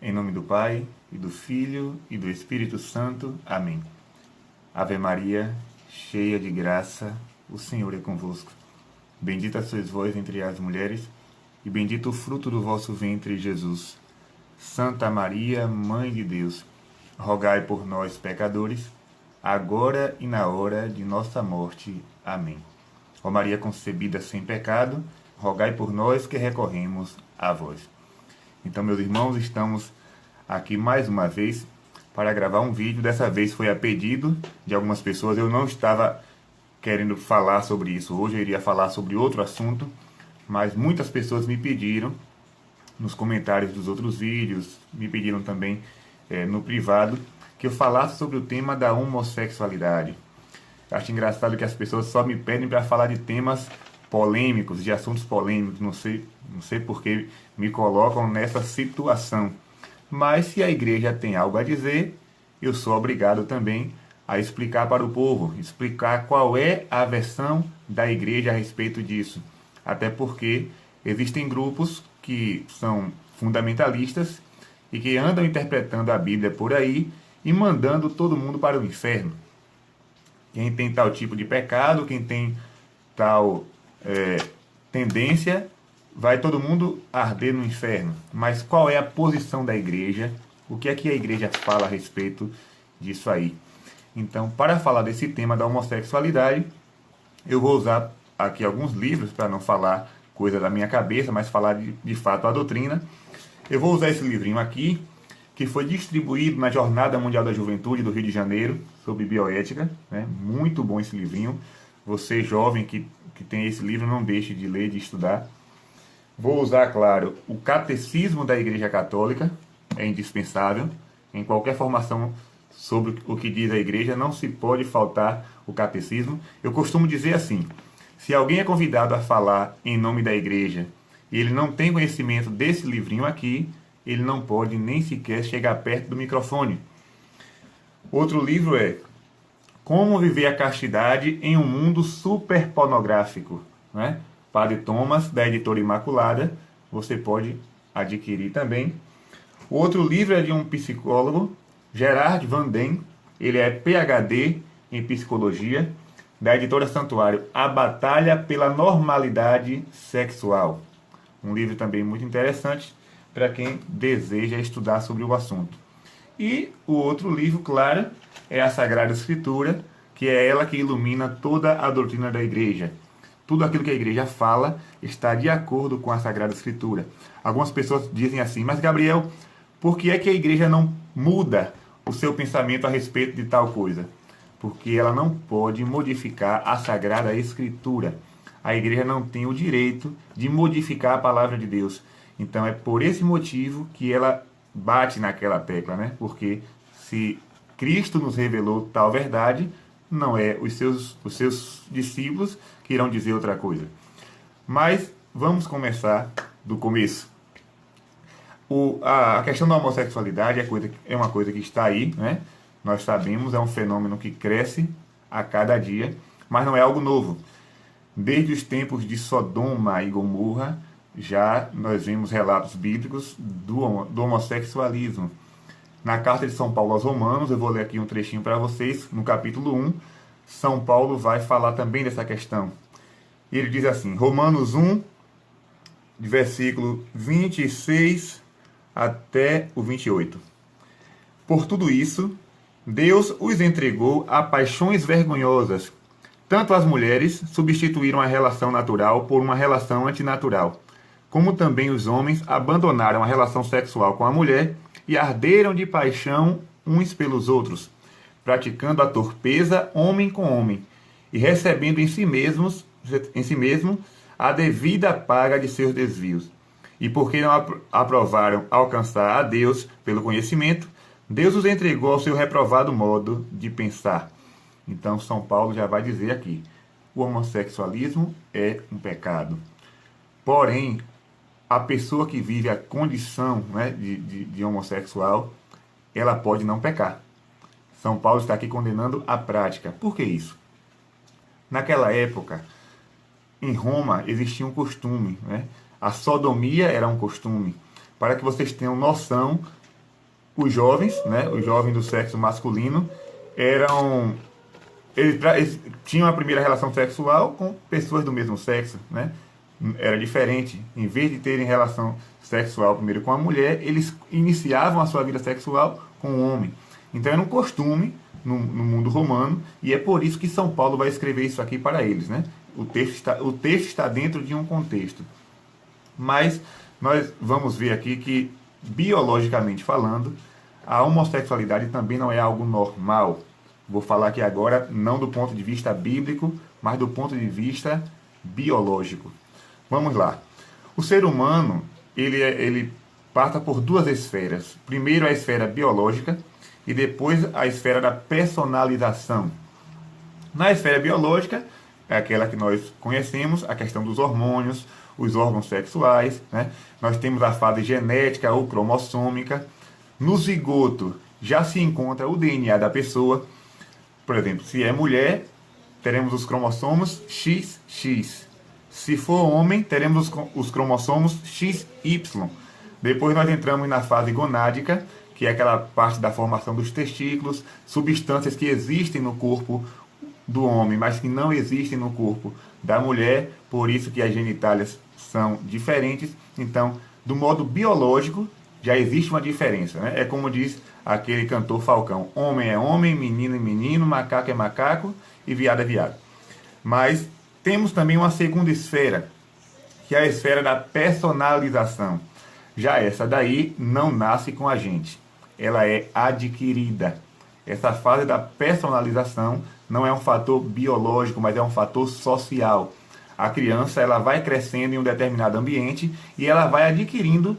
Em nome do Pai, e do Filho, e do Espírito Santo. Amém. Ave Maria, cheia de graça, o Senhor é convosco. Bendita sois vós entre as mulheres, e bendito o fruto do vosso ventre, Jesus. Santa Maria, Mãe de Deus, rogai por nós, pecadores, agora e na hora de nossa morte. Amém. Ó Maria concebida sem pecado, rogai por nós que recorremos a vós. Então, meus irmãos, estamos aqui mais uma vez para gravar um vídeo. Dessa vez foi a pedido de algumas pessoas. Eu não estava querendo falar sobre isso hoje, eu iria falar sobre outro assunto, mas muitas pessoas me pediram nos comentários dos outros vídeos, me pediram também no privado, que eu falasse sobre o tema da homossexualidade. Eu acho engraçado que as pessoas só me pedem para falar de temas polêmicos, de assuntos polêmicos, não sei por que me colocam nessa situação. Mas se a igreja tem algo a dizer, eu sou obrigado também a explicar para o povo, explicar qual é a versão da igreja a respeito disso. Até porque existem grupos que são fundamentalistas e que andam interpretando a Bíblia por aí e mandando todo mundo para o inferno. Quem tem tal tipo de pecado, quem tem tal tendência, vai todo mundo arder no inferno. Mas qual é a posição da igreja? O que é que a igreja fala a respeito disso aí? Então, para falar desse tema da homossexualidade, eu vou usar aqui alguns livros, para não falar coisa da minha cabeça, mas falar de fato a doutrina. Eu vou usar esse livrinho aqui, que foi distribuído na Jornada Mundial da Juventude do Rio de Janeiro, sobre bioética, né? Muito bom esse livrinho. Você, jovem, que tem esse livro, não deixe de ler, de estudar. Vou usar, claro, o Catecismo da Igreja Católica, é indispensável. Em qualquer formação sobre o que diz a Igreja, não se pode faltar o Catecismo. Eu costumo dizer assim, se alguém é convidado a falar em nome da Igreja e ele não tem conhecimento desse livrinho aqui, ele não pode nem sequer chegar perto do microfone. Outro livro é Como Viver a Castidade em um Mundo Super Pornográfico, né? Padre Thomas, da Editora Imaculada, você pode adquirir também. O outro livro é de um psicólogo, Gerard Van Den, ele é PhD em Psicologia, da Editora Santuário, A Batalha pela Normalidade Sexual. Um livro também muito interessante para quem deseja estudar sobre o assunto. E o outro livro, claro, é a Sagrada Escritura, que é ela que ilumina toda a doutrina da igreja. Tudo aquilo que a igreja fala está de acordo com a Sagrada Escritura. Algumas pessoas dizem assim, mas Gabriel, por que é que a igreja não muda o seu pensamento a respeito de tal coisa? Porque ela não pode modificar a Sagrada Escritura. A igreja não tem o direito de modificar a palavra de Deus. Então é por esse motivo que ela bate naquela tecla, né? Porque se Cristo nos revelou tal verdade, não é os seus discípulos que irão dizer outra coisa. Mas vamos começar do começo. A questão da homossexualidade é uma coisa que está aí, né? Nós sabemos, é um fenômeno que cresce a cada dia, mas não é algo novo. Desde os tempos de Sodoma e Gomorra, já nós vemos relatos bíblicos do homossexualismo. Na carta de São Paulo aos Romanos, eu vou ler aqui um trechinho para vocês, no capítulo 1, São Paulo vai falar também dessa questão. Ele diz assim, Romanos 1, de versículo 26 até o 28. Por tudo isso, Deus os entregou a paixões vergonhosas. Tanto as mulheres substituíram a relação natural por uma relação antinatural, como também os homens abandonaram a relação sexual com a mulher e arderam de paixão uns pelos outros, praticando a torpeza homem com homem, e recebendo em si mesmo a devida paga de seus desvios. E porque não aprovaram alcançar a Deus pelo conhecimento, Deus os entregou ao seu reprovado modo de pensar. Então São Paulo já vai dizer aqui, o homossexualismo é um pecado. Porém, a pessoa que vive a condição, né, de homossexual, ela pode não pecar. São Paulo está aqui condenando a prática. Por que isso? Naquela época, em Roma, existia um costume, né? A sodomia era um costume. Para que vocês tenham noção os jovens, né, os jovens do sexo masculino, eles tinham a primeira relação sexual com pessoas do mesmo sexo, né? Era diferente. Em vez de terem relação sexual primeiro com a mulher, eles iniciavam a sua vida sexual com o homem. Então era um costume no mundo romano, e é por isso que São Paulo vai escrever isso aqui para eles, né? O texto está dentro de um contexto. Mas nós vamos ver aqui que, biologicamente falando, a homossexualidade também não é algo normal. Vou falar aqui agora não do ponto de vista bíblico, mas do ponto de vista biológico. Vamos lá. O ser humano, ele passa por duas esferas. Primeiro a esfera biológica e depois a esfera da personalização. Na esfera biológica, é aquela que nós conhecemos, a questão dos hormônios, os órgãos sexuais, né? Nós temos a fase genética ou cromossômica. No zigoto já se encontra o DNA da pessoa. Por exemplo, se é mulher, teremos os cromossomos XX. Se for homem, teremos os cromossomos XY. Depois nós entramos na fase gonádica, que é aquela parte da formação dos testículos, substâncias que existem no corpo do homem, mas que não existem no corpo da mulher, por isso que as genitálias são diferentes. Então, do modo biológico, já existe uma diferença, né? É como diz aquele cantor Falcão: homem é homem, menino é menino, macaco é macaco e viado é viado. Mas temos também uma segunda esfera, que é a esfera da personalização. Já essa daí não nasce com a gente, ela é adquirida. Essa fase da personalização não é um fator biológico, mas é um fator social. A criança, ela vai crescendo em um determinado ambiente e ela vai adquirindo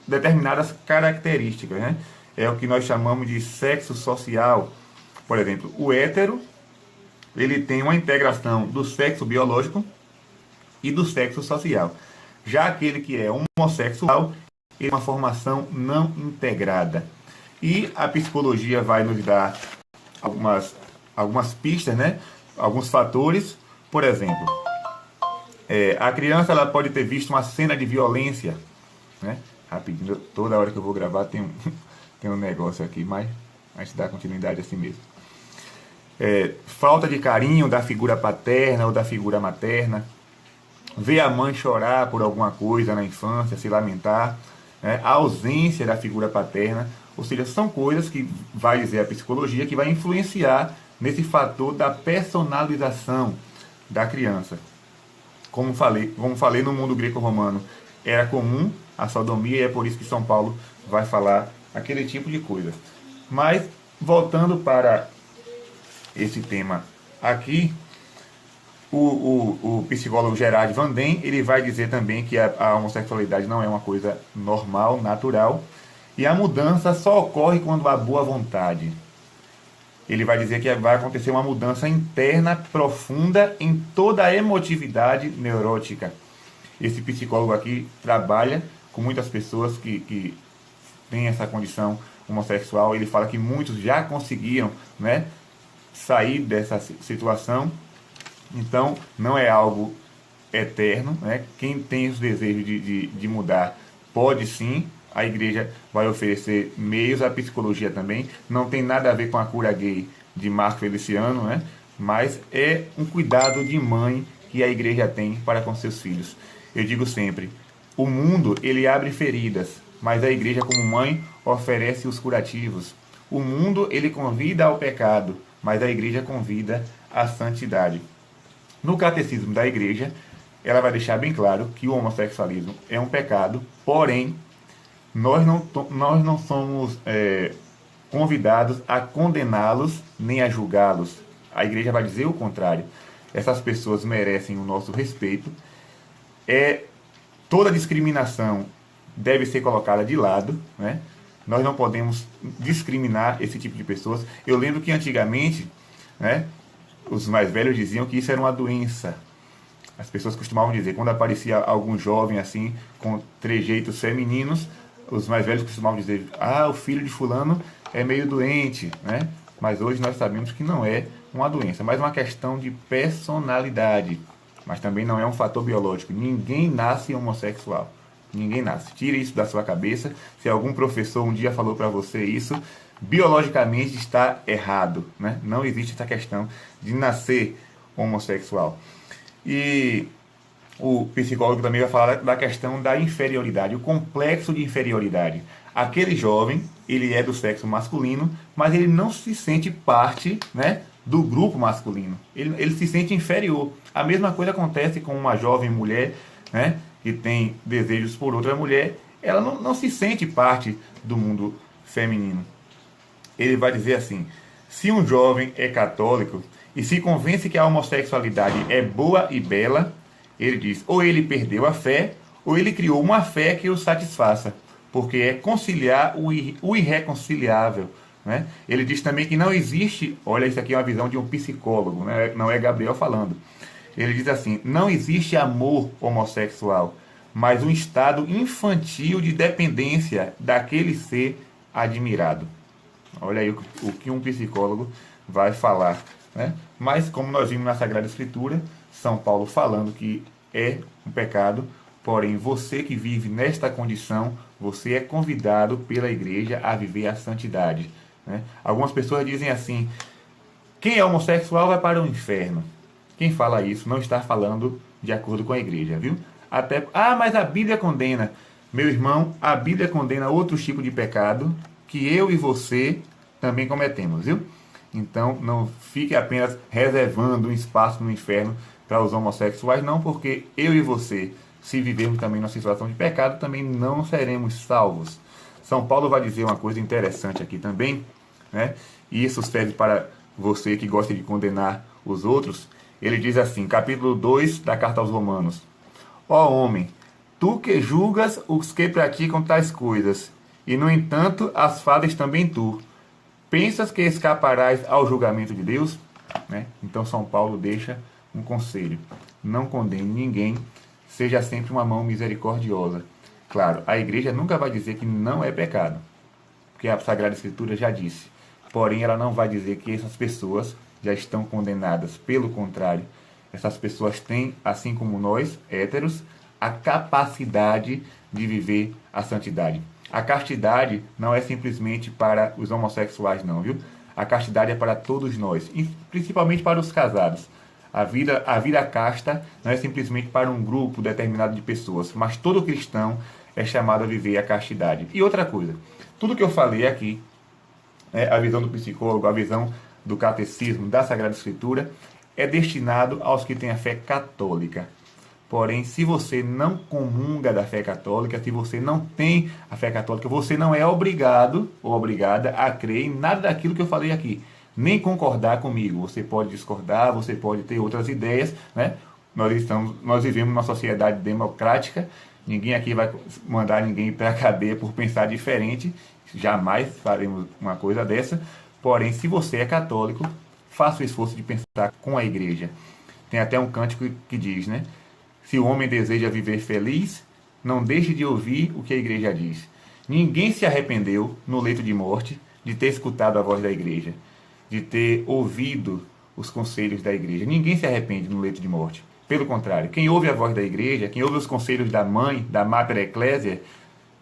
determinadas características, né? É o que nós chamamos de sexo social. Por exemplo, o hétero, ele tem uma integração do sexo biológico e do sexo social. Já aquele que é homossexual, ele tem uma formação não integrada. E a psicologia vai nos dar algumas pistas, né? Alguns fatores. Por exemplo, a criança, ela pode ter visto uma cena de violência, né? Rapidinho, toda hora que eu vou gravar tem um negócio aqui, mas a gente dá continuidade assim mesmo. Falta de carinho da figura paterna ou da figura materna, ver a mãe chorar por alguma coisa na infância, se lamentar, né? A ausência da figura paterna, ou seja, são coisas que vai dizer a psicologia que vai influenciar nesse fator da personalização da criança. Como falei, no mundo greco-romano era comum a sodomia, e é por isso que São Paulo vai falar aquele tipo de coisa. Mas, voltando para esse tema aqui, o psicólogo Gerard Van Den, ele vai dizer também que a homossexualidade não é uma coisa normal, natural, e a mudança só ocorre quando há boa vontade. Ele vai dizer que vai acontecer uma mudança interna profunda em toda a emotividade neurótica. Esse psicólogo aqui trabalha com muitas pessoas que têm essa condição homossexual. Ele fala que muitos já conseguiram, né, sair dessa situação. Então, não é algo eterno, né? Quem tem os desejos de mudar pode sim. A igreja vai oferecer meios, a psicologia também. Não tem nada a ver com a cura gay de Marco Feliciano, né? Mas é um cuidado de mãe que a igreja tem para com seus filhos. Eu digo sempre, o mundo, ele abre feridas, mas a igreja, como mãe, oferece os curativos. O mundo, ele convida ao pecado, mas a igreja convida à santidade. No catecismo da igreja, ela vai deixar bem claro que o homossexualismo é um pecado, porém, nós não somos convidados a condená-los nem a julgá-los. A igreja vai dizer o contrário. Essas pessoas merecem o nosso respeito. Toda discriminação deve ser colocada de lado, né? Nós não podemos discriminar esse tipo de pessoas. Eu lembro que antigamente, né, os mais velhos diziam que isso era uma doença. As pessoas costumavam dizer, quando aparecia algum jovem assim, com trejeitos femininos, os mais velhos costumavam dizer, o filho de fulano é meio doente, né? Mas hoje nós sabemos que não é uma doença, mas uma questão de personalidade. Mas também não é um fator biológico. Ninguém nasce homossexual. Ninguém nasce. Tire isso da sua cabeça. Se algum professor um dia falou para você isso, biologicamente está errado, né? Não existe essa questão de nascer homossexual. E o psicólogo também vai falar da questão da inferioridade, o complexo de inferioridade. Aquele jovem, ele é do sexo masculino, mas ele não se sente parte, né, do grupo masculino. Ele se sente inferior. A mesma coisa acontece com uma jovem mulher, né, que tem desejos por outra mulher. Ela não se sente parte do mundo feminino. Ele vai dizer assim: se um jovem é católico e se convence que a homossexualidade é boa e bela, ele diz, ou ele perdeu a fé, ou ele criou uma fé que o satisfaça, porque é conciliar o irreconciliável. Né? Ele diz também que não existe, olha, isso aqui é uma visão de um psicólogo, né? Não é Gabriel falando. Ele diz assim: não existe amor homossexual, mas um estado infantil de dependência daquele ser admirado. Olha aí o que um psicólogo vai falar. Né? Mas, como nós vimos na Sagrada Escritura, São Paulo falando que é um pecado, porém você que vive nesta condição, você é convidado pela igreja a viver a santidade. Né? Algumas pessoas dizem assim: quem é homossexual vai para o inferno. Quem fala isso não está falando de acordo com a igreja, viu? Mas a Bíblia condena. Meu irmão, a Bíblia condena outro tipo de pecado que eu e você também cometemos, viu? Então, não fique apenas reservando um espaço no inferno para os homossexuais, não, porque eu e você, se vivermos também numa situação de pecado, também não seremos salvos. São Paulo vai dizer uma coisa interessante aqui também, né? E isso serve para você que gosta de condenar os outros. Ele diz assim, capítulo 2 da Carta aos Romanos: ó homem, tu que julgas os que praticam tais coisas, e no entanto as fazes também tu, pensas que escaparás ao julgamento de Deus? Né? Então São Paulo deixa um conselho: não condene ninguém, seja sempre uma mão misericordiosa. Claro, a igreja nunca vai dizer que não é pecado, porque a Sagrada Escritura já disse. Porém, ela não vai dizer que essas pessoas já estão condenadas. Pelo contrário, essas pessoas têm, assim como nós, héteros, a capacidade de viver a santidade. A castidade não é simplesmente para os homossexuais, não, viu? A castidade é para todos nós, e principalmente para os casados. A vida casta não é simplesmente para um grupo determinado de pessoas, mas todo cristão é chamado a viver a castidade. E outra coisa, tudo que eu falei aqui, a visão do psicólogo, a visão do catecismo, da Sagrada Escritura, é destinado aos que têm a fé católica. Porém, se você não comunga da fé católica, se você não tem a fé católica, você não é obrigado ou obrigada a crer em nada daquilo que eu falei aqui, nem concordar comigo. Você pode discordar, você pode ter outras ideias, né? Nós vivemos numa sociedade democrática, ninguém aqui vai mandar ninguém para a cadeia por pensar diferente, jamais faremos uma coisa dessa. Porém, se você é católico, faça o esforço de pensar com a igreja. Tem até um cântico que diz, né? Se o homem deseja viver feliz, não deixe de ouvir o que a igreja diz. Ninguém se arrependeu no leito de morte de ter escutado a voz da igreja, de ter ouvido os conselhos da igreja. Ninguém se arrepende no leito de morte. Pelo contrário, quem ouve a voz da igreja, quem ouve os conselhos da mãe, da Mater Ecclesia,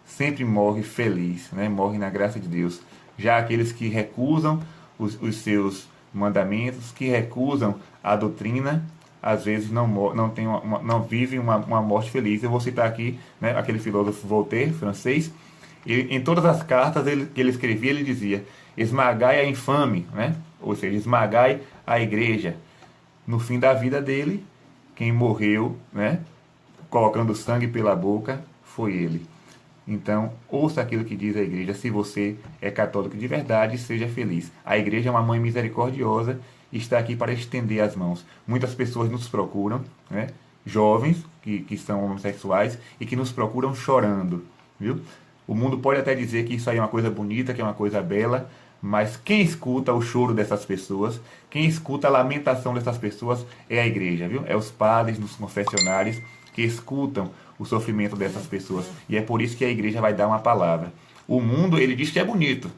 sempre morre feliz, né? Morre na graça de Deus. Já aqueles que recusam os seus mandamentos, que recusam a doutrina, às vezes não vivem uma morte feliz. Eu vou citar aqui, né, aquele filósofo Voltaire, francês. Em todas as cartas que ele escrevia, ele dizia: esmagai a infame, né? Ou seja, esmagai a igreja. No fim da vida dele, quem morreu, né, colocando sangue pela boca, foi ele. Então, ouça aquilo que diz a igreja. Se você é católico de verdade, seja feliz. A igreja é uma mãe misericordiosa e está aqui para estender as mãos. Muitas pessoas nos procuram, né? Jovens que são homossexuais e que nos procuram chorando, viu? O mundo pode até dizer que isso aí é uma coisa bonita, que é uma coisa bela, mas quem escuta o choro dessas pessoas, quem escuta a lamentação dessas pessoas é a igreja, viu? É os padres nos confessionários que escutam o sofrimento dessas pessoas. E é por isso que a igreja vai dar uma palavra. O mundo, ele diz que é bonito,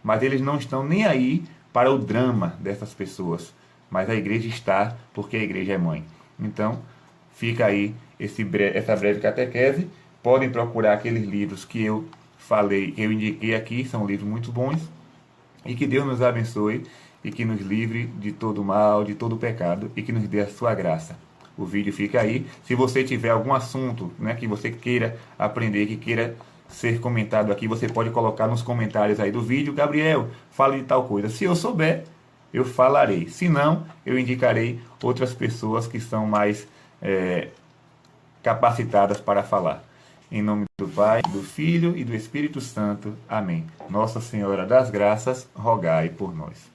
mas eles não estão nem aí para o drama dessas pessoas. Mas a igreja está, porque a igreja é mãe. Então, fica aí essa breve catequese podem procurar aqueles livros que eu falei, eu indiquei aqui, são livros muito bons. E que Deus nos abençoe e que nos livre de todo mal, de todo pecado e que nos dê a sua graça. O vídeo fica aí. Se você tiver algum assunto, né, que você queira aprender, que queira ser comentado aqui, você pode colocar nos comentários aí do vídeo. Gabriel, fale de tal coisa. Se eu souber, eu falarei. Se não, eu indicarei outras pessoas que são mais capacitadas para falar. Em nome do Pai, do Filho e do Espírito Santo. Amém. Nossa Senhora das Graças, rogai por nós.